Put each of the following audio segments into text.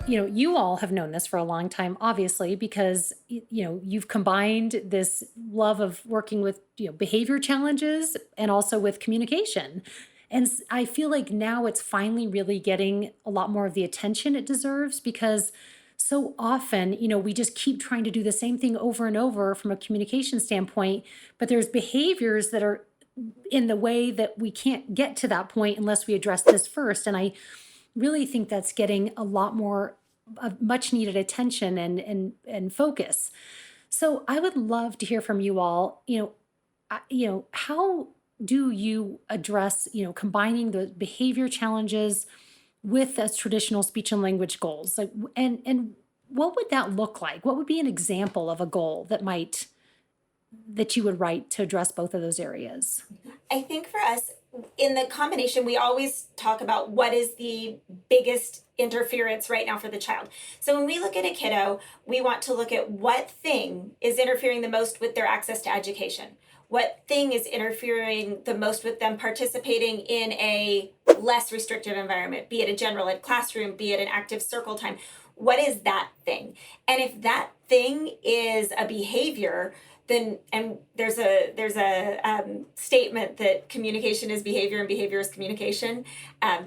You all have known this for a long time, obviously, because you've combined this love of working with behavior challenges and also with communication. And I feel like now it's finally really getting a lot more of the attention it deserves because so often, we just keep trying to do the same thing over and over from a communication standpoint, but there's behaviors that are in the way that we can't get to that point unless we address this first. And I really think that's getting a lot more of much needed attention and focus. So I would love to hear from you all. How do you address combining the behavior challenges with those traditional speech and language goals? Like, and what would that look like? What would be an example of a goal that you would write to address both of those areas? I think for us, in the combination, we always talk about what is the biggest interference right now for the child. So when we look at a kiddo, we want to look at what thing is interfering the most with their access to education. What thing is interfering the most with them participating in a less restrictive environment, be it a general ed classroom, be it an active circle time. What is that thing? And if that thing is a behavior, then and there's a statement that communication is behavior and behavior is communication.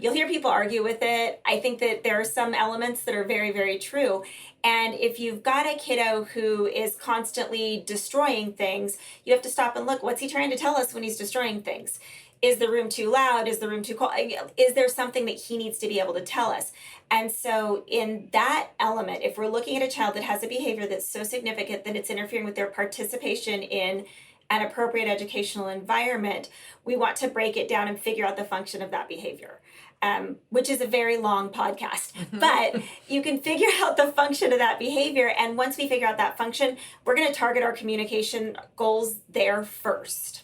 You'll hear people argue with it. I think that there are some elements that are very, very true. And if you've got a kiddo who is constantly destroying things, you have to stop and look, what's he trying to tell us when he's destroying things? Is the room too loud? Is the room too cold? Is there something that he needs to be able to tell us? And so in that element, if we're looking at a child that has a behavior that's so significant that it's interfering with their participation in an appropriate educational environment, we want to break it down and figure out the function of that behavior, which is a very long podcast. But you can figure out the function of that behavior. And once we figure out that function, we're going to target our communication goals there first.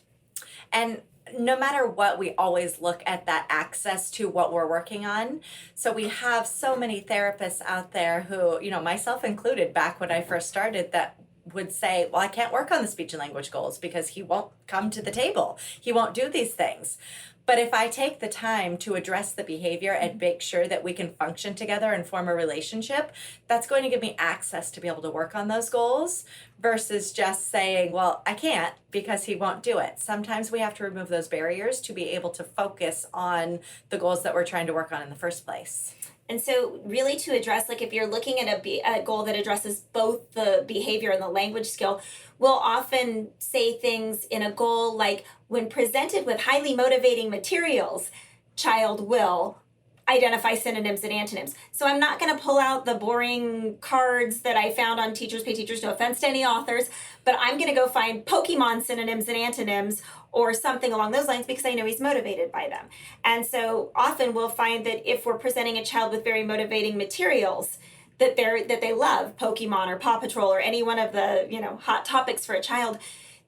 And no matter what, we always look at that access to what we're working on. So we have so many therapists out there who, myself included, back when I first started, that would say, well, I can't work on the speech and language goals because he won't come to the table. He won't do these things. But if I take the time to address the behavior and make sure that we can function together and form a relationship, that's going to give me access to be able to work on those goals versus just saying, well, I can't because he won't do it. Sometimes we have to remove those barriers to be able to focus on the goals that we're trying to work on in the first place. And so really to address, like if you're looking at a goal that addresses both the behavior and the language skill, we'll often say things in a goal like, when presented with highly motivating materials, child will identify synonyms and antonyms. So I'm not going to pull out the boring cards that I found on Teachers Pay Teachers, no offense to any authors, but I'm going to go find Pokemon synonyms and antonyms or something along those lines because I know he's motivated by them. And so often we'll find that if we're presenting a child with very motivating materials that they love, Pokemon or Paw Patrol or any one of the hot topics for a child,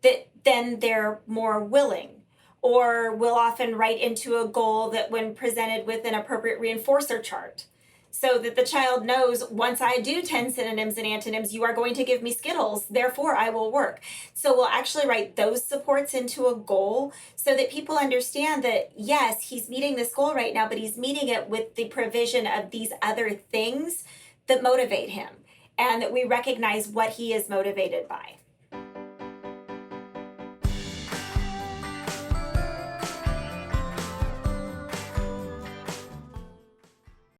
that then they're more willing. Or we'll often write into a goal that when presented with an appropriate reinforcer chart, so that the child knows once I do 10 synonyms and antonyms, you are going to give me Skittles, therefore I will work. So we'll actually write those supports into a goal so that people understand that, yes, he's meeting this goal right now, but he's meeting it with the provision of these other things that motivate him and that we recognize what he is motivated by.